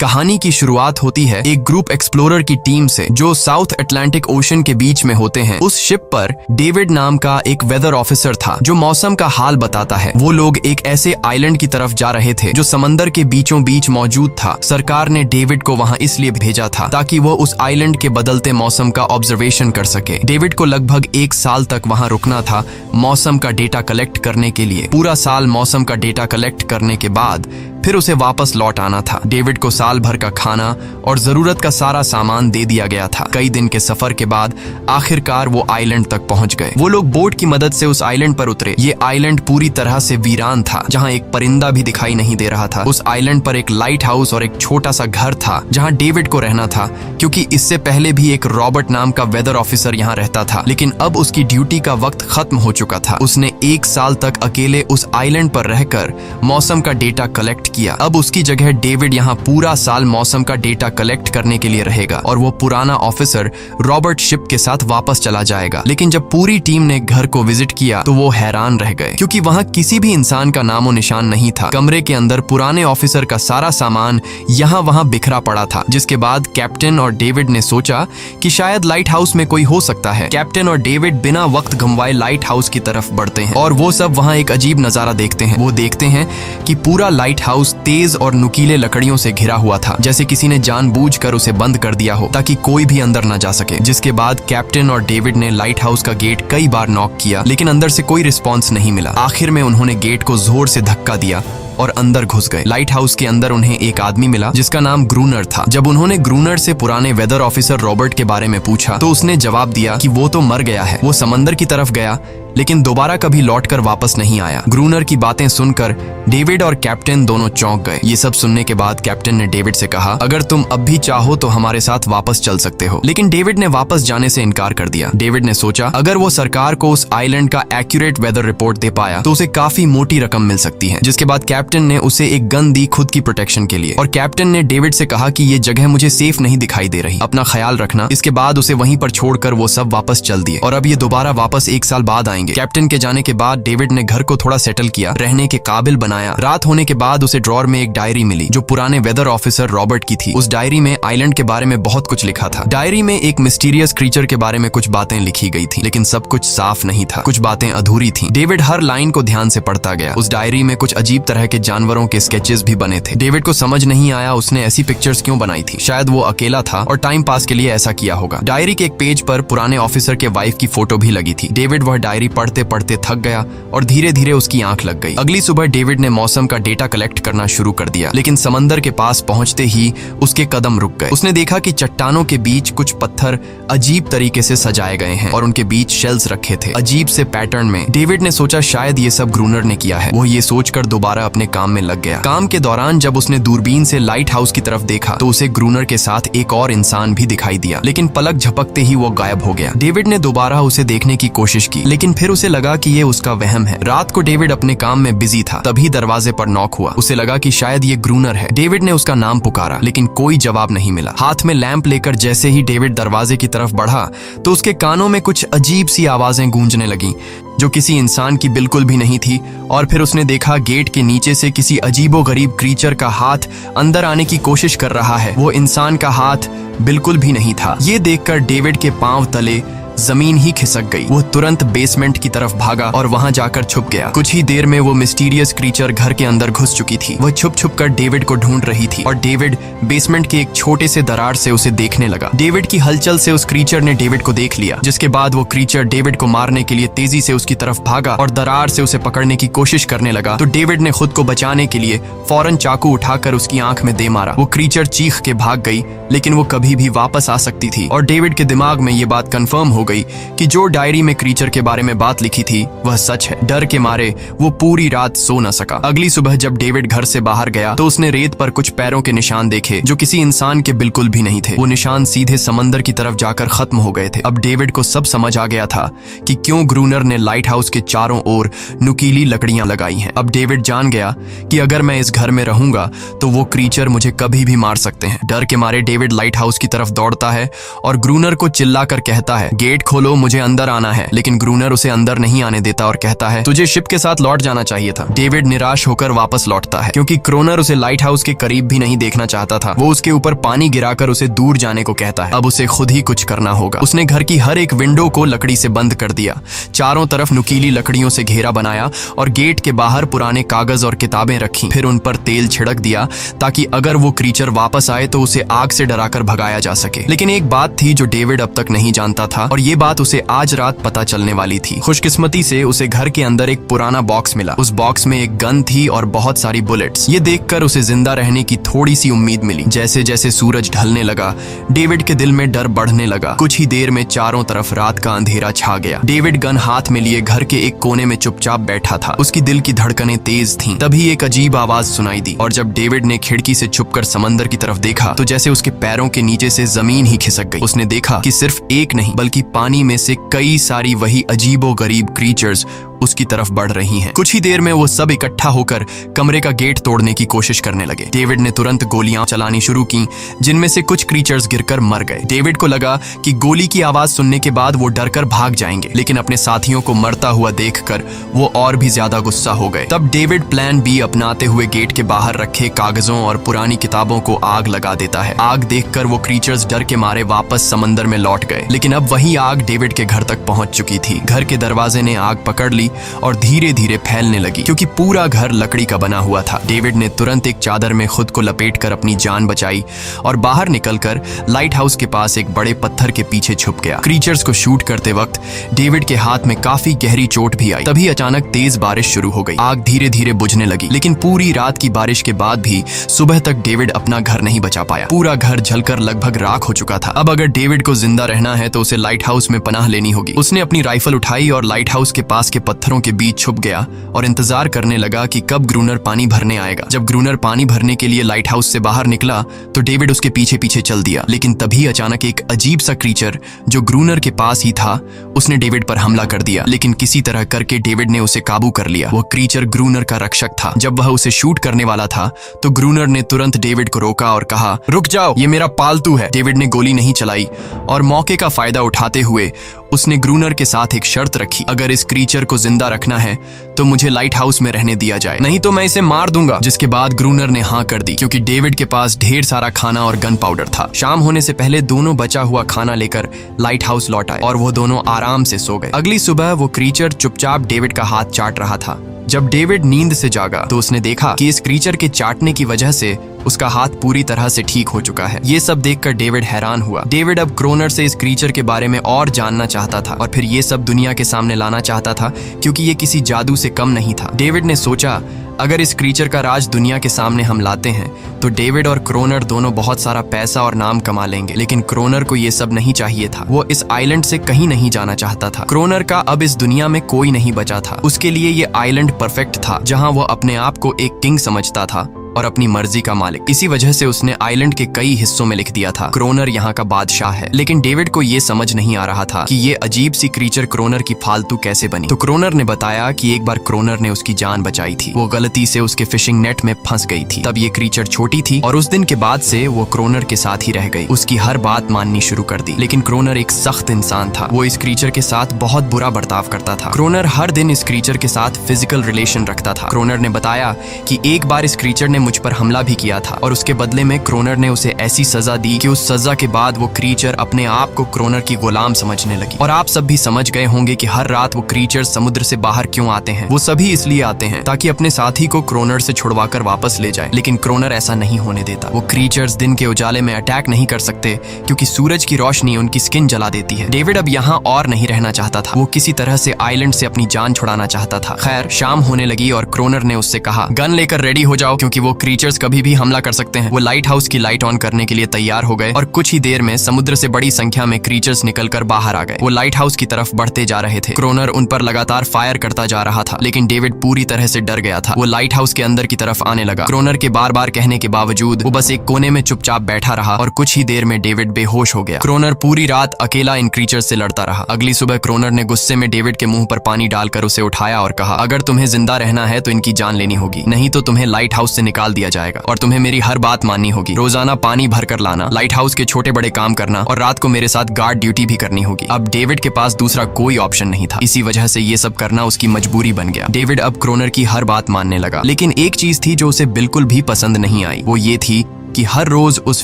कहानी की शुरुआत होती है एक ग्रुप एक्सप्लोरर की टीम से जो साउथ अटलांटिक ओशन के बीच में होते हैं। उस शिप पर डेविड नाम का एक वेदर ऑफिसर था जो मौसम का हाल बताता है। वो लोग एक ऐसे आइलैंड की तरफ जा रहे थे जो समंदर के बीचों बीच मौजूद था। सरकार ने डेविड को वहां इसलिए भेजा था ताकि वो उस आइलैंड के बदलते मौसम का ऑब्जर्वेशन कर सके। डेविड को लगभग 1 साल तक वहां रुकना था मौसम का डेटा कलेक्ट करने के लिए। पूरा साल मौसम का डेटा कलेक्ट करने के बाद फिर उसे वापस लौट आना था। डेविड को साल भर का खाना और जरूरत का सारा सामान दे दिया गया था। कई दिन के सफर के बाद आखिरकार वो आइलैंड तक पहुंच गए। वो लोग बोट की मदद से उस आइलैंड पर उतरे। ये आइलैंड पूरी तरह से वीरान था, जहां एक परिंदा भी दिखाई नहीं दे रहा था। उस आइलैंड पर एक लाइट हाउस और एक छोटा सा घर था जहां डेविड को रहना था, क्योंकि इससे पहले भी एक रॉबर्ट नाम का वेदर ऑफिसर यहाँ रहता था, लेकिन अब उसकी ड्यूटी का वक्त खत्म हो चुका था। उसने 1 साल तक अकेले उस आइलैंड पर रहकर मौसम का डेटा कलेक्ट किया। अब उसकी जगह डेविड यहाँ पूरा साल मौसम का डेटा कलेक्ट करने के लिए रहेगा और वो पुराना ऑफिसर रॉबर्ट शिप के साथ वापस चला जाएगा। लेकिन जब पूरी टीम ने घर को विजिट किया तो वो हैरान रह गए, क्योंकि वहाँ किसी भी इंसान का नामो निशान नहीं था। कमरे के अंदर पुराने ऑफिसर का सारा सामान यहाँ वहाँ बिखरा पड़ा था। जिसके बाद कैप्टन और डेविड ने सोचा कि शायद लाइट हाउस में कोई हो सकता है। कैप्टन और डेविड बिना वक्त गंवाए लाइट हाउस की तरफ बढ़ते हैं और वो सब वहाँ एक अजीब नजारा देखते हैं। वो देखते हैं कि पूरा लाइट हाउस तेज और नुकीले लकड़ियों से घिरा हुआ था, जैसे किसी ने जानबूझकर उसे बंद कर दिया हो ताकि कोई भी अंदर न जा सके। जिसके बाद कैप्टन और डेविड ने लाइट हाउस का गेट कई बार नॉक किया, लेकिन अंदर से कोई रिस्पॉन्स नहीं मिला। आखिर में उन्होंने गेट को जोर से धक्का दिया और अंदर घुस गए। लाइट हाउस के अंदर उन्हें एक आदमी मिला जिसका नाम ग्रूनर था। जब उन्होंने ग्रूनर से पुराने वेदर ऑफिसर रॉबर्ट के बारे में पूछा तो उसने जवाब दिया कि वो तो मर गया है। वो समंदर की तरफ गया लेकिन दोबारा कभी लौटकर वापस नहीं आया। ग्रूनर की बातें सुनकर डेविड और कैप्टन दोनों चौंक गए। ये सब सुनने के बाद कैप्टन ने डेविड से कहा, अगर तुम अब भी चाहो तो हमारे साथ वापस चल सकते हो। लेकिन डेविड ने वापस जाने से इनकार कर दिया। डेविड ने सोचा अगर वो सरकार को उस आइलैंड का एक्यूरेट वेदर रिपोर्ट दे पाया तो उसे काफी मोटी रकम मिल सकती है। जिसके बाद कैप्टन ने उसे एक गन दी खुद की प्रोटेक्शन के लिए, और कैप्टन ने डेविड से कहा कि ये जगह मुझे सेफ नहीं दिखाई दे रही, अपना ख्याल रखना। इसके बाद उसे वहीं पर छोड़कर वो सब वापस चल दिए और अब ये दोबारा वापस 1 साल बाद आएंगे। कैप्टन के जाने के बाद डेविड ने घर को थोड़ा सेटल किया, रहने के काबिल बनाया। रात होने के बाद उसे ड्रॉर में एक डायरी मिली जो पुराने वेदर ऑफिसर रॉबर्ट की थी। उस डायरी में आइलैंड के बारे में बहुत कुछ लिखा था। डायरी में एक मिस्टीरियस क्रीचर के बारे में कुछ बातें लिखी गई थी, लेकिन सब कुछ साफ नहीं था, कुछ बातें अधूरी थी। डेविड हर लाइन को ध्यान से पढ़ता गया। उस डायरी में कुछ अजीब तरह के जानवरों के स्केचेस भी बने थे। डेविड को समझ नहीं आया उसने ऐसी पिक्चर्स क्यों बनाई थी। शायद वो अकेला था और टाइम पास के लिए ऐसा किया होगा। डायरी के एक पेज पर पुराने ऑफिसर के वाइफ की फोटो भी लगी थी। डेविड वह डायरी पढ़ते पढ़ते थक गया और धीरे धीरे उसकी आंख लग गई। अगली सुबह डेविड ने मौसम का डेटा कलेक्ट करना शुरू कर दिया, लेकिन समंदर के पास पहुंचते ही उसके कदम रुक गए। उसने देखा कि चट्टानों के बीच कुछ पत्थर अजीब तरीके से सजाए गए हैं और उनके बीच शेल्स रखे थे अजीब से पैटर्न में। डेविड ने सोचा शायद ये सब ग्रूनर ने किया है। वो ये सोचकर दोबारा अपने काम में लग गया। काम के दौरान जब उसने दूरबीन से लाइट हाउस की तरफ देखा तो उसे ग्रूनर के साथ एक और इंसान भी दिखाई दिया, लेकिन पलक झपकते ही वो गायब हो गया। डेविड ने दोबारा उसे देखने की कोशिश की, लेकिन फिर उसे लगा कि ये उसका वहम है। रात को डेविड अपने काम में बिजी था, तभी दरवाजे पर नॉक हुआ। उसे लगा कि शायद ये ग्रूनर है। डेविड ने उसका नाम पुकारा, लेकिन कोई जवाब नहीं मिला। हाथ में लैंप लेकर जैसे ही डेविड दरवाजे की तरफ बढ़ा तो उसके कानों में कुछ अजीब सी आवाजें गूंजने लगीं जो किसी इंसान की बिल्कुल भी नहीं थी। और फिर उसने देखा गेट के नीचे से किसी अजीबोगरीब क्रीचर का हाथ अंदर आने की कोशिश कर रहा है। वो इंसान का हाथ बिल्कुल भी नहीं था। ये देखकर डेविड के पांव तले जमीन ही खिसक गई। वो तुरंत बेसमेंट की तरफ भागा और वहां जाकर छुप गया। कुछ ही देर में वो मिस्टीरियस क्रीचर घर के अंदर घुस चुकी थी। वह छुप छुप कर डेविड को ढूंढ रही थी और डेविड बेसमेंट के एक छोटे से दरार से उसे देखने लगा। डेविड की हलचल से उस क्रीचर ने डेविड को देख लिया, जिसके बाद वो क्रीचर डेविड को मारने के लिए तेजी से उसकी तरफ भागा और दरार से उसे पकड़ने की कोशिश करने लगा। तो डेविड ने खुद को बचाने के लिए फौरन चाकू उठाकर उसकी आंख में दे मारा। वो क्रीचर चीख के भाग गई, लेकिन वो कभी भी वापस आ सकती थी। और डेविड के दिमाग में ये बात कंफर्म हो गई कि जो डायरी में क्रीचर के बारे में बात लिखी थी वह सच है। डर के मारे वो पूरी रात सो न सका। अगली सुबह जब डेविड घर से बाहर गया तो उसने रेत पर कुछ पैरों के निशान देखे जो किसी इंसान के बिल्कुल भी नहीं थे। वो निशान सीधे समंदर की तरफ जाकर खत्म हो गए थे। अब डेविड को सब समझ आ गया था कि क्यों ग्रूनर ने लाइट हाउस के चारों ओर नुकीली लकड़ियां लगाई हैं। अब डेविड जान गया कि अगर मैं इस घर में रहूंगा तो वो क्रीचर मुझे कभी भी मार सकते हैं। डर के मारे डेविड लाइट हाउस की तरफ दौड़ता है और ग्रूनर को चिल्लाकर कहता है, गेट गेट खोलो, मुझे अंदर आना है। लेकिन ग्रूनर उसे अंदर नहीं आने देता और कहता है तुझे शिप के साथ लौट जाना चाहिए था। डेविड निराश होकर वापस लौटता है क्योंकि क्रोनर उसे लाइट हाउस के करीब भी नहीं देखना चाहता था। वो उसके ऊपर पानी गिराकर उसे दूर जाने को कहता है। अब उसे खुद ही कुछ करना होगा। उसने घर की हर एक विंडो को लकड़ी से बंद कर दिया, चारों तरफ नुकीली लकड़ियों से घेरा बनाया और गेट के बाहर पुराने कागज और किताबें रखी। फिर उन पर तेल छिड़क दिया ताकि अगर वो क्रीचर वापस आए तो उसे आग से डराकर भगाया जा सके। लेकिन एक बात थी जो डेविड अब तक नहीं जानता था और ये बात उसे आज रात पता चलने वाली थी। खुशकिस्मती से उसे घर के अंदर एक पुराना बॉक्स मिला। उस बॉक्स में एक गन थी और बहुत सारी बुलेट्स। ये देखकर उसे जिंदा रहने की थोड़ी सी उम्मीद मिली। जैसे जैसे सूरज ढलने लगा, डेविड के दिल में डर बढ़ने लगा। कुछ ही देर में चारों तरफ रात का अंधेरा छा गया। डेविड गन हाथ में लिए घर के एक कोने में चुपचाप बैठा था। उसकी दिल की धड़कनें तेज थीं। तभी एक अजीब आवाज सुनाई दी और जब डेविड ने खिड़की से छुपकर समंदर की तरफ देखा तो जैसे उसके पैरों के नीचे से जमीन ही खिसक गई। उसने देखा कि सिर्फ एक नहीं बल्कि पानी में से कई सारी वही अजीबोगरीब क्रीचर्स उसकी तरफ बढ़ रही हैं। कुछ ही देर में वो सब इकट्ठा होकर कमरे का गेट तोड़ने की कोशिश करने लगे। डेविड ने तुरंत गोलियां चलानी शुरू की, जिनमें से कुछ क्रीचर्स गिरकर मर गए। डेविड को लगा कि गोली की आवाज सुनने के बाद वो डरकर भाग जाएंगे, लेकिन अपने साथियों को मरता हुआ देखकर वो और भी ज्यादा गुस्सा हो गए। तब डेविड प्लान बी अपनाते हुए गेट के बाहर रखे कागजों और पुरानी किताबों को आग लगा देता है। आग देखकर वो क्रीचर्स डर के मारे वापस समंदर में लौट गए, लेकिन अब वही आग डेविड के घर तक पहुंच चुकी थी। घर के दरवाजे ने आग पकड़ ली और धीरे धीरे फैलने लगी क्योंकि पूरा घर लकड़ी का बना हुआ था। डेविड ने तुरंत एक चादर में खुद को लपेटकर अपनी जान बचाई और बाहर निकलकर लाइट हाउस के पास एक बड़े पत्थर के पीछे छुप गया। क्रीचर्स को शूट करते वक्त डेविड के हाथ में काफी गहरी चोट भी आई। तभी अचानक तेज बारिश शुरू हो गई। आग धीरे धीरे बुझने लगी, लेकिन पूरी रात की बारिश के बाद भी सुबह तक डेविड अपना घर नहीं बचा पाया। पूरा घर जलकर लगभग राख हो चुका था। अब अगर डेविड को जिंदा रहना है तो उसे लाइट हाउस में पनाह लेनी होगी। उसने अपनी राइफल उठाई और लाइट हाउस के पास के पत्थरों के बीच छुप गया और इंतजार करने लगा कि कब ग्रूनर पानी भरने आएगा। जब ग्रूनर पानी भरने के लिए लाइट हाउस से बाहर निकला तो डेविड उसके पीछे पीछे चल दिया, लेकिन तभी अचानक एक अजीब सा क्रीचर जो ग्रूनर के पास ही था उसने डेविड पर हमला कर दिया। लेकिन किसी तरह करके डेविड ने उसे काबू कर लिया। वो क्रीचर ग्रूनर का रक्षक था। जब वह उसे शूट करने वाला था तो ग्रूनर ने तुरंत डेविड को रोका और कहा, रुक जाओ, ये मेरा पालतू है। डेविड ने गोली नहीं चलाई और मौके का फायदा उठाते हुए उसने ग्रूनर के साथ एक शर्त रखी, अगर इस क्रीचर को जिंदा रखना है तो मुझे लाइट हाउस में रहने दिया जाए, नहीं तो मैं इसे मार दूंगा। जिसके बाद ग्रूनर ने हाँ कर दी क्योंकि डेविड के पास ढेर सारा खाना और गन पाउडर था। शाम होने से पहले दोनों बचा हुआ खाना लेकर लाइट हाउस लौट आए और वो दोनों आराम से सो गए। अगली सुबह वो क्रीचर चुपचाप डेविड का हाथ चाट रहा था। जब डेविड नींद से जागा तो उसने देखा कि इस क्रीचर के चाटने की वजह से उसका हाथ पूरी तरह से ठीक हो चुका है। ये सब देखकर डेविड हैरान हुआ। डेविड अब क्रोनर से इस क्रीचर के बारे में और जानना चाहता था और फिर ये सब दुनिया के सामने लाना चाहता था क्योंकि ये किसी जादू से कम नहीं था। डेविड ने सोचा, अगर इस क्रीचर का राज दुनिया के सामने हम लाते हैं तो डेविड और क्रोनर दोनों बहुत सारा पैसा और नाम कमा लेंगे। लेकिन क्रोनर को ये सब नहीं चाहिए था। वो इस आइलैंड से कहीं नहीं जाना चाहता था। क्रोनर का अब इस दुनिया में कोई नहीं बचा था। उसके लिए ये आइलैंड परफेक्ट था जहां वो अपने आप को एक किंग समझता था और अपनी मर्जी का मालिक। इसी वजह से उसने आइलैंड के कई हिस्सों में लिख दिया था, क्रोनर यहाँ का बादशाह है। लेकिन डेविड को ये समझ नहीं आ रहा था कि ये अजीब सी क्रीचर क्रोनर की फालतू कैसे बनी। तो क्रोनर ने बताया कि एक बार क्रोनर ने उसकी जान बचाई थी। वो गलती से उसके फिशिंग नेट में फंस गई थी। तब ये क्रीचर छोटी थी और उस दिन के बाद से वो क्रोनर के साथ ही रह गई। उसकी हर बात माननी शुरू कर दी। लेकिन क्रोनर एक सख्त इंसान था। वो इस क्रीचर के साथ बहुत बुरा बर्ताव करता था। क्रोनर हर दिन इस क्रीचर के साथ फिजिकल रिलेशन रखता था। क्रोनर ने बताया कि एक बार इस क्रीचर ने मुझ पर हमला भी किया था और उसके बदले में क्रोनर ने उसे ऐसी सजा दी कि उस सजा के बाद वो क्रीचर अपने आप को क्रोनर की गुलाम समझने लगी। और आप सब भी समझ गए होंगे कि हर रात वो क्रीचर समुद्र से बाहर क्यों आते हैं। वो सभी इसलिए आते हैं ताकि अपने साथी को क्रोनर से छुड़वाकर वापस ले जाए। लेकिन क्रोनर ऐसा नहीं होने देता। वो क्रीचर्स दिन के उजाले में अटैक नहीं कर सकते क्योंकि सूरज की रोशनी उनकी स्किन जला देती है। डेविड अब यहाँ और नहीं रहना चाहता था। वो किसी तरह से आइलैंड से अपनी जान छुड़ाना चाहता था। खैर, शाम होने लगी और क्रोनर ने उससे कहा, गन लेकर रेडी हो जाओ क्योंकि वो क्रीचर्स कभी भी हमला कर सकते हैं। वो लाइट हाउस की लाइट ऑन करने के लिए तैयार हो गए और कुछ ही देर में समुद्र से बड़ी संख्या में क्रीचर्स निकलकर बाहर आ गए। वो लाइट हाउस की तरफ बढ़ते जा रहे थे। क्रोनर उन पर लगातार फायर करता जा रहा था, लेकिन डेविड पूरी तरह से डर गया था। वो लाइट हाउस के अंदर की तरफ आने लगा। क्रोनर के बार बार कहने के बावजूद वो बस एक कोने में चुपचाप बैठा रहा और कुछ ही देर में डेविड बेहोश हो गया। क्रोनर पूरी रात अकेला इन क्रीचर्स से लड़ता रहा। अगली सुबह क्रोनर ने गुस्से में डेविड के मुंह पर पानी डालकर उसे उठाया और कहा, अगर तुम्हें जिंदा रहना है तो इनकी जान लेनी होगी, नहीं तो तुम्हें लाइट हाउस से निकाल निकाल दिया जाएगा और तुम्हें मेरी हर बात माननी होगी। रोजाना पानी भर कर लाना, लाइट हाउस के छोटे बड़े काम करना और रात को मेरे साथ गार्ड ड्यूटी भी करनी होगी। अब डेविड के पास दूसरा कोई ऑप्शन नहीं था। इसी वजह से ये सब करना उसकी मजबूरी बन गया। डेविड अब क्रोनर की हर बात मानने लगा, लेकिन एक चीज थी जो उसे बिल्कुल भी पसंद नहीं आई। वो ये थी कि हर रोज उस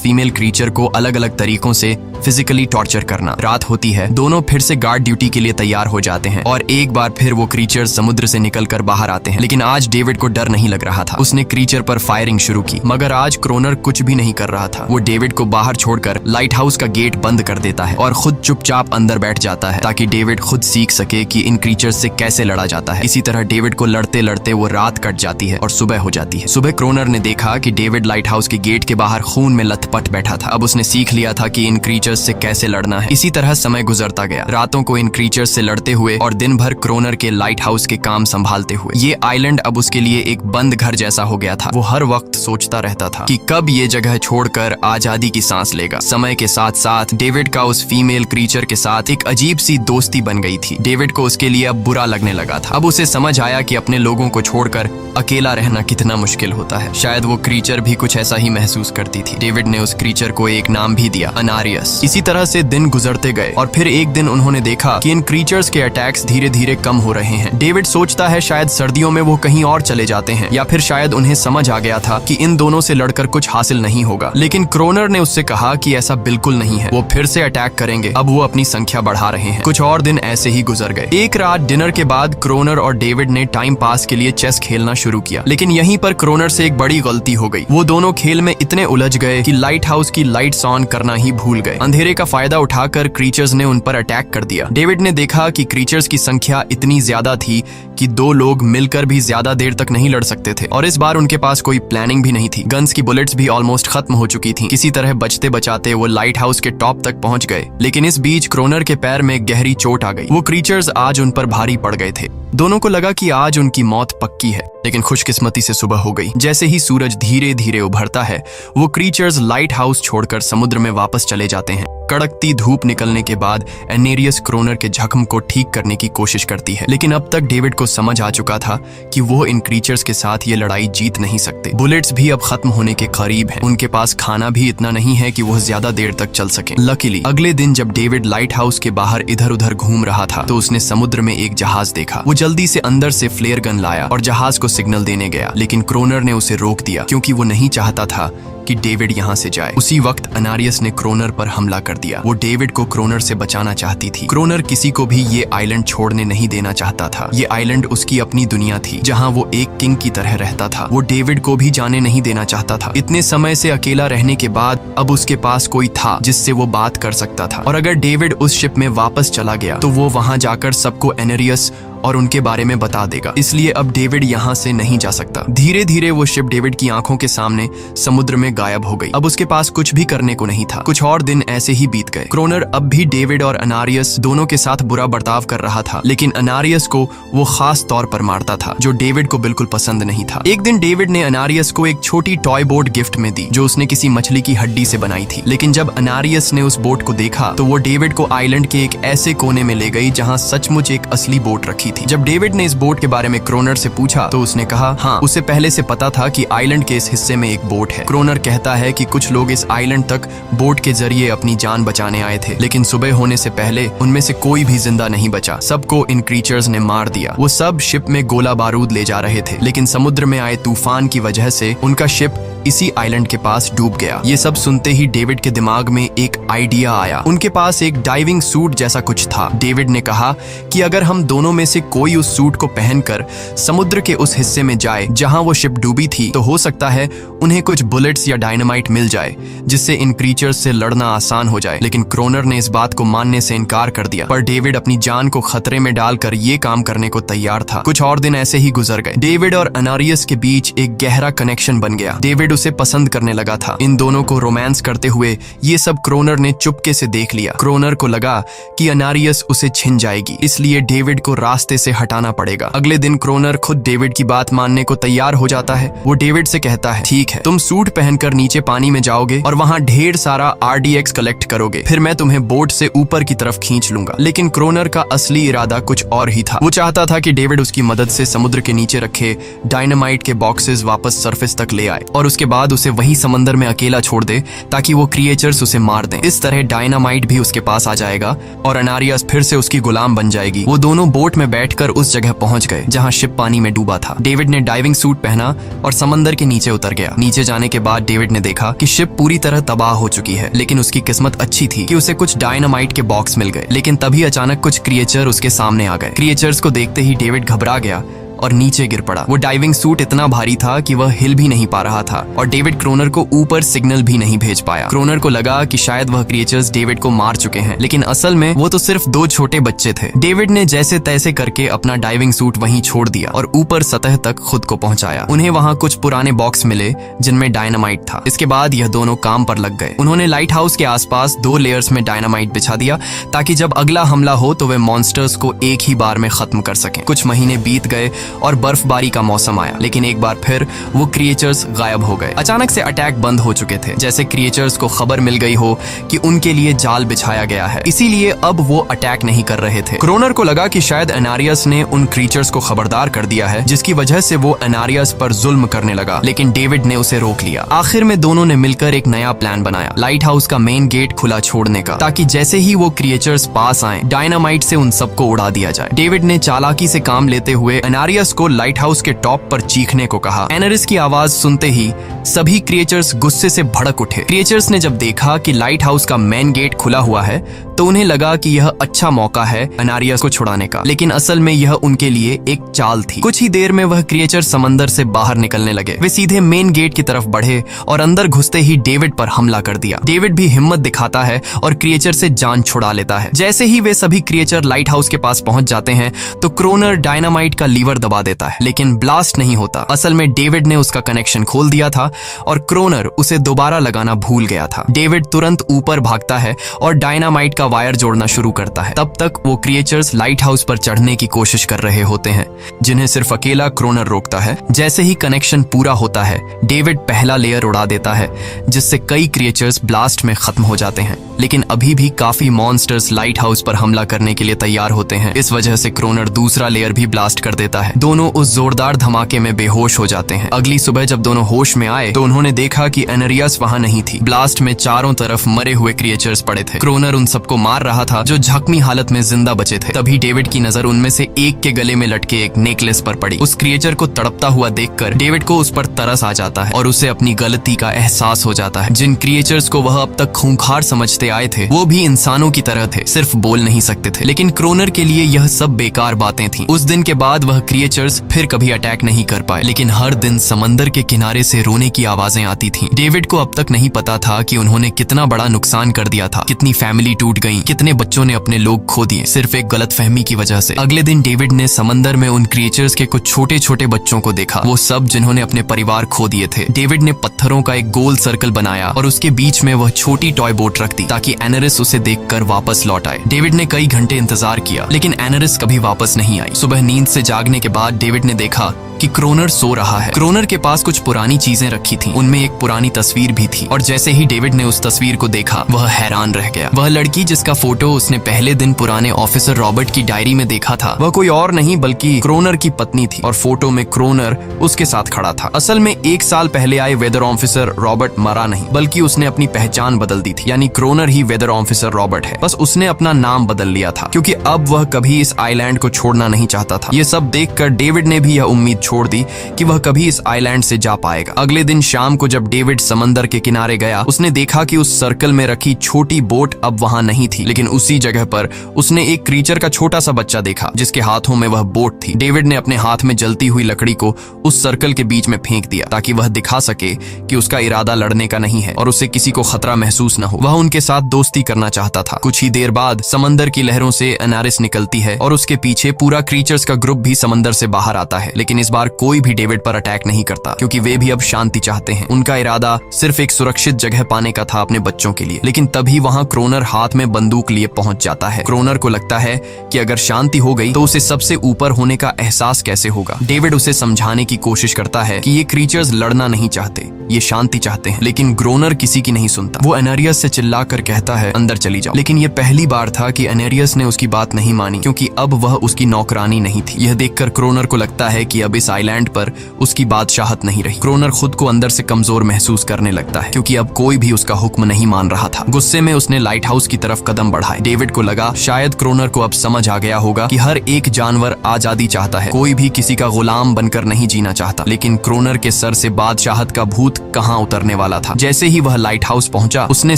फीमेल क्रीचर को अलग अलग तरीकों से फिजिकली टॉर्चर करना। रात होती है, दोनों फिर से गार्ड ड्यूटी के लिए तैयार हो जाते हैं और एक बार फिर वो क्रीचर समुद्र से निकलकर बाहर आते हैं। लेकिन आज डेविड को डर नहीं लग रहा था। उसने क्रीचर पर फायरिंग शुरू की, मगर आज क्रोनर कुछ भी नहीं कर रहा था। वो डेविड को बाहर छोड़कर लाइट हाउस का गेट बंद कर देता है और खुद चुपचाप अंदर बैठ जाता है ताकि डेविड खुद सीख सके कि इन क्रीचर से कैसे लड़ा जाता है। इसी तरह डेविड को लड़ते लड़ते वो रात कट जाती है और सुबह हो जाती है। सुबह क्रोनर ने देखा कि डेविड लाइट हाउस के गेट के बाहर खून में लथपथ बैठा था। अब उसने सीख लिया था कि इन क्रीचर्स से कैसे लड़ना है। इसी तरह समय गुजरता गया, रातों को इन क्रीचर्स से लड़ते हुए और दिन भर क्रोनर के लाइट हाउस के काम संभालते हुए। ये आइलैंड अब उसके लिए एक बंद घर जैसा हो गया था। वो हर वक्त सोचता रहता था कि कब ये जगह छोड़कर आजादी की सांस लेगा। समय के साथ साथ डेविड का उस फीमेल क्रीचर के साथ एक अजीब सी दोस्ती बन गई थी। डेविड को उसके लिए अब बुरा लगने लगा था। अब उसे समझ आया कि अपने लोगों को छोड़कर अकेला रहना कितना मुश्किल होता है। शायद वो क्रीचर भी कुछ ऐसा ही महसूस करती थी। डेविड ने उस क्रीचर को एक नाम भी दिया, अनारियस। इसी तरह से दिन गुजरते गए और फिर एक दिन उन्होंने देखा कि इन क्रीचर्स के अटैक्स धीरे धीरे कम हो रहे हैं। डेविड सोचता है शायद सर्दियों में वो कहीं और चले जाते हैं या फिर शायद उन्हें समझ आ गया था कि इन दोनों से लड़कर कुछ हासिल नहीं होगा। लेकिन क्रोनर ने उससे कहा कि ऐसा बिल्कुल नहीं है, वो फिर से अटैक करेंगे। अब वो अपनी संख्या बढ़ा रहे हैं। कुछ और दिन ऐसे ही गुजर गए। एक रात डिनर के बाद क्रोनर और डेविड ने टाइम पास के लिए चेस खेलना शुरू किया, लेकिन यहीं पर क्रोनर से एक बड़ी गलती हो गई। वो दोनों खेल में इतने उलझ गए कि लाइट हाउस की लाइट्स ऑन करना ही भूल गए। अंधेरे का फायदा उठाकर क्रीचर्स ने उन पर अटैक कर दिया। डेविड ने देखा कि क्रीचर्स की संख्या इतनी ज्यादा थी कि दो लोग मिलकर भी ज्यादा देर तक नहीं लड़ सकते थे और इस बार उनके पास कोई प्लानिंग भी नहीं थी। गन्स की बुलेट्स भी ऑलमोस्ट खत्म हो चुकी थी। किसी तरह बचते बचाते वो लाइट हाउस के टॉप तक पहुंच गए, लेकिन इस बीच क्रोनर के पैर में गहरी चोट आ गई। वो क्रीचर्स आज उन पर भारी पड़ गए थे। दोनों को लगा कि आज उनकी मौत पक्की है, लेकिन खुशकिस्मती से सुबह हो गई। जैसे ही सूरज धीरे धीरे उभरता है, वो क्रीचर्स लाइट हाउस छोड़कर समुद्र में वापस चले जाते हैं। कड़कती धूप निकलने के बाद एनेरियस क्रोनर के जख्म को ठीक करने की कोशिश करती है, लेकिन अब तक डेविड को समझ आ चुका था कि वो इन क्रीचर्स के साथ ये लड़ाई जीत नहीं सकते। बुलेट्स भी अब खत्म होने के करीब हैं। उनके पास खाना भी इतना नहीं है कि वो ज्यादा देर तक चल सके। लकीली अगले दिन जब डेविड लाइट हाउस के बाहर इधर उधर घूम रहा था तो उसने समुद्र में एक जहाज देखा। वो जल्दी से अंदर से फ्लेयर गन लाया और जहाज को सिग्नल देने गया, लेकिन क्रोनर ने उसे रोक दिया क्योंकि वो नहीं चाहता था कि डेविड यहाँ से जाए। उसी वक्त अनारियस ने क्रोनर पर हमला कर दिया। वो डेविड को क्रोनर से बचाना चाहती थी। क्रोनर किसी को भी ये आइलैंड छोड़ने नहीं देना चाहता था। ये आइलैंड उसकी अपनी दुनिया थी जहाँ वो एक किंग की तरह रहता था। वो डेविड को भी जाने नहीं देना चाहता था। इतने समय से अकेला रहने के बाद अब उसके पास कोई था जिससे वो बात कर सकता था, और अगर डेविड उस शिप में वापस चला गया तो वो वहां जाकर सबको एनेरियस और उनके बारे में बता देगा। इसलिए अब डेविड यहाँ से नहीं जा सकता। धीरे धीरे वो शिप डेविड की आंखों के सामने समुद्र में गायब हो गई। अब उसके पास कुछ भी करने को नहीं था। कुछ और दिन ऐसे ही बीत गए। क्रोनर अब भी डेविड और अनारियस दोनों के साथ बुरा बर्ताव कर रहा था, लेकिन अनारियस को वो खास तौर पर मारता था, जो डेविड को बिल्कुल पसंद नहीं था। एक दिन डेविड ने अनारियस को एक छोटी टॉय बोट गिफ्ट में दी जो उसने किसी मछली की हड्डी से बनाई थी। लेकिन जब अनारियस ने उस बोट को देखा तो वो डेविड को आइलैंड के एक ऐसे कोने में ले गई जहाँ सचमुच एक असली बोट रखी थी। जब डेविड ने इस बोट के बारे में क्रोनर से पूछा तो उसने कहा हाँ, उसे पहले से पता था कि आइलैंड के इस हिस्से में एक बोट है। क्रोनर कहता है कि कुछ लोग इस आइलैंड तक बोट के जरिए अपनी जान बचाने आए थे, लेकिन सुबह होने से पहले उनमें से कोई भी जिंदा नहीं बचा। सबको इन क्रीचर्स ने मार दिया। वो सब शिप में गोला बारूद ले जा रहे थे, लेकिन समुद्र में आए तूफान की वजह से उनका शिप इसी आइलैंड के पास डूब गया। ये सब सुनते ही डेविड के दिमाग में एक आइडिया आया। उनके पास एक डाइविंग सूट जैसा कुछ था। डेविड ने कहा कि अगर हम दोनों में से कोई उस सूट को पहनकर समुद्र के उस हिस्से में जाए जहां वो शिप डूबी थी, तो हो सकता है उन्हें कुछ बुलेट्स या डायनामाइट मिल जाए जिससे इन क्रीचर्स से लड़ना आसान हो जाए। लेकिन क्रोनर ने इस बात को मानने से इनकार कर दिया, पर डेविड अपनी जान को खतरे में डालकर ये काम करने को तैयार था। कुछ और दिन ऐसे ही गुजर गए। डेविड और अनारियस के बीच एक गहरा कनेक्शन बन गया। डेविड डेविड उसे पसंद करने लगा था। इन दोनों को रोमांस करते हुए ये सब क्रोनर ने चुपके से देख लिया। क्रोनर को लगा कि अनारियस उसे छिन जाएगी, इसलिए डेविड को रास्ते से हटाना पड़ेगा। अगले दिन क्रोनर खुद डेविड की बात मानने को तैयार हो जाता है। वो डेविड से कहता है, ठीक है, तुम सूट पहनकर नीचे पानी में जाओगे और वहाँ ढेर सारा RDX कलेक्ट करोगे, फिर मैं तुम्हें बोट से ऊपर की तरफ खींच लूंगा। लेकिन क्रोनर का असली इरादा कुछ और ही था। वो चाहता था कि डेविड उसकी मदद से समुद्र के नीचे रखे डायनामाइट के बॉक्सेस वापस सरफेस तक ले आए और उसके बाद उसे वही समंदर में अकेला छोड़ दे ताकि वो क्रिएचर्स उसे मार दें। इस तरह डायनामाइट भी उसके पास आ जाएगा और अनारियस फिर से उसकी गुलाम बन जाएगी। वो दोनों बोट में बैठकर उस जगह पहुंच गए जहां शिप पानी में डूबा था। डेविड ने डाइविंग सूट पहना और समंदर के नीचे उतर गया। नीचे जाने के बाद डेविड ने देखा कि शिप पूरी तरह तबाह हो चुकी है, लेकिन उसकी किस्मत अच्छी थी कि उसे कुछ डायनामाइट के बॉक्स मिल गए। लेकिन तभी अचानक कुछ क्रिएचर उसके सामने आ गए। क्रिएचर्स को देखते ही डेविड घबरा गया और नीचे गिर पड़ा। वो डाइविंग सूट इतना भारी था कि वह हिल भी नहीं पा रहा था और डेविड क्रोनर को ऊपर सिग्नल भी नहीं भेज पाया। क्रोनर को लगा कि शायद वह क्रिएचर्स डेविड को मार चुके हैं, लेकिन असल में वो तो सिर्फ 2 छोटे बच्चे थे। डेविड ने जैसे तैसे करके अपना डाइविंग सूट वहीं छोड़ दिया और ऊपर सतह तक खुद को पहुंचाया। उन्हें वहां कुछ पुराने बॉक्स मिले जिनमें डायनामाइट था। इसके बाद यह दोनों काम पर लग गए। उन्होंने लाइट हाउस के आसपास 2 लेयर्स में डायनामाइट बिछा दिया ताकि जब अगला हमला हो तो वे मॉन्स्टर्स को एक ही बार में खत्म कर सकें। कुछ महीने बीत गए और बर्फबारी का मौसम आया, लेकिन एक बार फिर वो क्रिएचर्स गायब हो गए। अचानक से अटैक बंद हो चुके थे, जैसे क्रिएचर्स को खबर मिल गई हो कि उनके लिए जाल बिछाया गया है, इसीलिए अब वो अटैक नहीं कर रहे थे। क्रोनर को लगा कि शायद अनारियस ने उन क्रिएचर्स को खबरदार कर दिया है, जिसकी वजह से वो अनारियस पर जुल्म करने लगा, लेकिन डेविड ने उसे रोक लिया। आखिर में दोनों ने मिलकर एक नया प्लान बनाया, लाइट हाउस का मेन गेट खुला छोड़ने का, ताकि जैसे ही वो क्रिएचर्स पास आए डायनामाइट से उन सबको उड़ा दिया जाए। डेविड ने चालाकी से काम लेते हुए अनारियस को लाइट हाउस के टॉप पर चीखने को कहा। एनरिस की आवाज सुनते ही सभी क्रिएचर्स गुस्से से भड़क उठे। क्रिएचर्स ने जब देखा कि लाइट हाउस का मेन गेट खुला हुआ है तो उन्हें लगा कि यह अच्छा मौका है अनारियस को छुड़ाने का, लेकिन असल में यह उनके लिए एक चाल थी। कुछ ही देर में वह क्रिएचर समंदर से बाहर निकलने लगे। वे सीधे मेन गेट की तरफ बढ़े और अंदर घुसते ही डेविड पर हमला कर दिया। डेविड भी हिम्मत दिखाता है और क्रिएचर से जान छुड़ा लेता है। जैसे ही वे सभी क्रिएचर लाइट हाउस के पास पहुंच जाते हैं तो क्रोनर डायनामाइट का लीवर दबा देता है, लेकिन ब्लास्ट नहीं होता। असल में डेविड ने उसका कनेक्शन खोल दिया था और क्रोनर उसे दोबारा लगाना भूल गया था। डेविड तुरंत ऊपर भागता है और डायनामाइट का वायर जोड़ना शुरू करता है। तब तक वो क्रिएचर्स लाइट हाउस पर चढ़ने की कोशिश कर रहे होते हैं, जिन्हें सिर्फ अकेला क्रोनर रोकता है। जैसे ही कनेक्शन पूरा होता है डेविड पहला लेयर उड़ा देता है, जिससे कई क्रिएचर्स ब्लास्ट में खत्म हो जाते हैं, लेकिन अभी भी काफी मॉन्स्टर्स लाइट हाउस पर हमला करने के लिए तैयार होते हैं। इस वजह से क्रोनर दूसरा लेयर भी ब्लास्ट कर देता है। दोनों उस जोरदार धमाके में बेहोश हो जाते हैं। अगली सुबह जब दोनों होश में आए तो उन्होंने देखा कि एनरियस वहां नहीं थी। ब्लास्ट में चारों तरफ मरे हुए क्रिएचर्स पड़े थे। क्रोनर उन सबको मार रहा था जो जख्मी हालत में जिंदा बचे थे। तभी डेविड की नजर उनमें से एक के गले में लटके एक नेकलेस पर पड़ी। उस क्रिएचर को तड़पता हुआ देखकर डेविड को उस पर तरस आ जाता है और उसे अपनी गलती का एहसास हो जाता है। जिन क्रिएचर्स को वह अब तक खूंखार समझते आए थे वो भी इंसानों की तरह थे, सिर्फ बोल नहीं सकते थे। लेकिन क्रोनर के लिए यह सब बेकार बातें थी। उस दिन के बाद वह क्रिएचर्स फिर कभी अटैक नहीं कर पाए, लेकिन हर दिन समंदर के किनारे से रोने की आवाजें आती थीं। डेविड को अब तक नहीं पता था कि उन्होंने कितना बड़ा नुकसान कर दिया था, कितनी फैमिली टूट गई, कितने बच्चों ने अपने लोग खो दिए, सिर्फ एक गलतफहमी की वजह से। अगले दिन डेविड ने समंदर में उन क्रिएचर्स के कुछ छोटे छोटे बच्चों को देखा, वो सब जिन्होंने अपने परिवार खो दिए थे। डेविड ने पत्थरों का एक गोल सर्कल बनाया और उसके बीच में वह छोटी टॉय बोट रख दी ताकि एनरिस उसे देखकर वापस लौट आए। डेविड ने कई घंटे इंतजार किया, लेकिन एनरिस कभी वापस नहीं आई। सुबह नींद से जागने के बाद डेविड ने देखा कि क्रोनर सो रहा है। क्रोनर के पास कुछ पुरानी चीजें रखी थीं, उनमें एक पुरानी तस्वीर भी थी और जैसे ही डेविड ने उस तस्वीर को देखा वह हैरान रह गया। वह लड़की जिसका फोटो उसने पहले दिन पुराने ऑफिसर रॉबर्ट की डायरी में देखा था वह कोई और नहीं बल्कि क्रोनर की पत्नी थी और फोटो में क्रोनर उसके साथ खड़ा था। असल में 1 साल पहले आए वेदर ऑफिसर रॉबर्ट मरा नहीं, बल्कि उसने अपनी पहचान बदल दी थी, यानी क्रोनर ही वेदर ऑफिसर रॉबर्ट है, बस उसने अपना नाम बदल लिया था क्योंकि अब वह कभी इस आइलैंड को छोड़ना नहीं चाहता था। ये सब देखकर डेविड ने भी यह उम्मीद छोड़ दी कि वह कभी इस आइलैंड से जा पाएगा। अगले दिन शाम को जब डेविड समंदर के किनारे गया उसने देखा कि उस सर्कल में रखी छोटी बोट अब वहां नहीं थी, लेकिन उसी जगह पर उसने एक क्रीचर का छोटा सा बच्चा देखा जिसके हाथों में वह बोट थी। डेविड ने अपने हाथ में जलती हुई लकड़ी को उस सर्कल के बीच में फेंक दिया ताकि वह दिखा सके कि उसका इरादा लड़ने का नहीं है और उसे किसी को खतरा महसूस न हो। वह उनके साथ दोस्ती करना चाहता था। कुछ ही देर बाद समंदर की लहरों से एनारिस निकलती है और उसके पीछे पूरा क्रीचर्स का ग्रुप भी समंदर से बाहर आता है, लेकिन इस बार परिवार कोई भी डेविड पर अटैक नहीं करता, क्योंकि वे भी अब शांति चाहते हैं। उनका इरादा सिर्फ एक सुरक्षित जगह पाने का था अपने बच्चों के लिए। लेकिन तभी वहां क्रोनर हाथ में बंदूक लिए पहुंच जाता है। क्रोनर को लगता है कि अगर शांति हो गई तो उसे सबसे ऊपर होने का एहसास कैसे होगा। डेविड उसे समझाने की कोशिश करता है कि ये क्रीचर्स लड़ना नहीं चाहते, ये शांति चाहते हैं। लेकिन क्रोनर किसी की नहीं सुनता। वो एनेरियस से चिल्लाकर कहता है, अंदर चली जाओ। लेकिन ये पहली बार था कि एनेरियस ने उसकी बात नहीं मानी, क्योंकि अब वह उसकी नौकरानी नहीं थी। यह देखकर क्रोनर को लगता है कि अब इस आइलैंड पर उसकी बादशाहत नहीं रही। क्रोनर खुद को अंदर से कमजोर महसूस करने लगता है, क्योंकि अब कोई भी उसका हुक्म नहीं मान रहा था। गुस्से में उसने लाइट हाउस की तरफ कदम बढ़ाए। डेविड को लगा शायद क्रोनर को अब समझ आ गया होगा कि हर एक जानवर आजादी चाहता है, कोई भी किसी का गुलाम बनकर नहीं जीना चाहता। लेकिन क्रोनर के सर से बादशाहत का भूत कहां उतरने वाला था। जैसे ही वह लाइट हाउस पहुंचा, उसने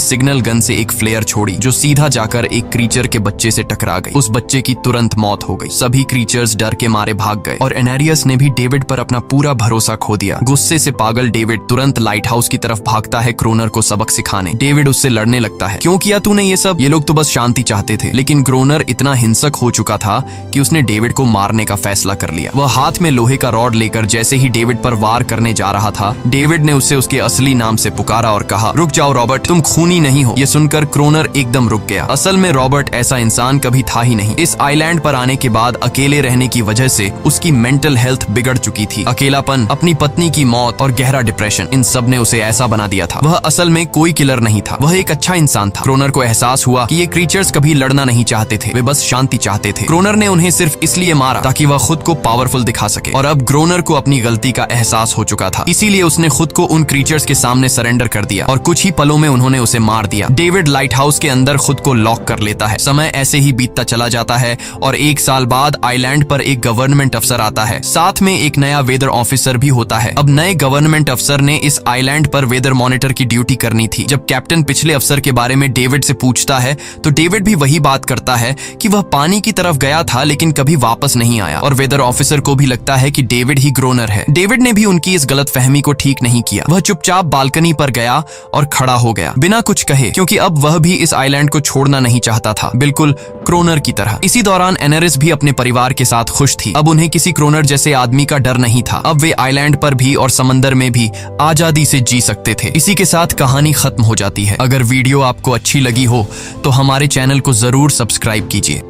सिग्नल गन से एक फ्लेयर छोड़ी, जो सीधा जाकर एक क्रीचर के बच्चे से टकरा गई। उस बच्चे की तुरंत मौत हो गई। सभी क्रीचर्स डर के मारे भाग गए और एनेरियस ने भी डेविड पर अपना पूरा भरोसा खो दिया। गुस्से से पागल डेविड तुरंत लाइट हाउस की तरफ भागता है क्रोनर को सबक सिखाने। डेविड उससे लड़ने लगता है, क्यों किया तूने ये सब? ये लोग तो बस शांति चाहते थे। लेकिन क्रोनर इतना हिंसक हो चुका था कि उसने डेविड को मारने का फैसला कर लिया। वह हाथ में लोहे का रॉड लेकर जैसे ही डेविड पर वार करने जा रहा था, डेविड ने उसे उसके असली नाम से पुकारा और कहा, रुक जाओ रॉबर्ट, तुम खूनी नहीं हो। ये सुनकर क्रोनर एकदम रुक गया। असल में रॉबर्ट ऐसा इंसान कभी था ही नहीं। इस आइलैंड पर आने के बाद अकेले रहने की वजह से उसकी मेंटल हेल्थ बिगड़ चुकी थी। अकेलापन, अपनी पत्नी की मौत और गहरा डिप्रेशन, इन सब ने उसे ऐसा बना दिया था। वह असल में कोई किलर नहीं था, वह एक अच्छा इंसान था। क्रोनर को एहसास हुआ कि ये क्रीचर्स कभी लड़ना नहीं चाहते थे, वे बस शांति चाहते थे। क्रोनर ने उन्हें सिर्फ इसलिए मारा ताकि वह खुद को पावरफुल दिखा सके। और अब क्रोनर को अपनी गलती का एहसास हो चुका था, इसीलिए उसने खुद को उन क्रीचर्स के सामने सरेंडर कर दिया और कुछ ही पलों में उन्होंने उसे मार दिया। डेविड लाइट हाउस के अंदर खुद को लॉक कर लेता है। समय ऐसे ही बीतता चला जाता है और 1 साल बाद आइलैंड पर एक गवर्नमेंट अफसर आता है, साथ में एक नया वेदर ऑफिसर भी होता है। अब नए गवर्नमेंट अफसर ने इस आइलैंड पर वेदर मॉनिटर की ड्यूटी करनी थी। जब कैप्टन पिछले अफसर के बारे में डेविड से पूछता है तो डेविड भी वही बात करता है कि वह पानी की तरफ गया था लेकिन कभी वापस नहीं आया। और वेदर ऑफिसर को भी लगता है कि डेविड ही क्रोनर है। डेविड ने भी उनकी इस गलतफहमी को ठीक नहीं किया। वह चुपचाप बालकनी पर गया और खड़ा हो गया बिना कुछ कहे, क्योंकि अब वह भी इस आइलैंड को छोड़ना नहीं चाहता था, बिल्कुल क्रोनर की तरह। इसी दौरान एनेरिस भी अपने परिवार के साथ खुश थी। अब उन्हें किसी क्रोनर जैसे आदमी का डर नहीं था। अब वे आइलैंड पर भी और समंदर में भी आजादी से जी सकते थे। इसी के साथ कहानी खत्म हो जाती है। अगर वीडियो आपको अच्छी लगी हो तो हमारे चैनल को जरूर सब्सक्राइब कीजिए।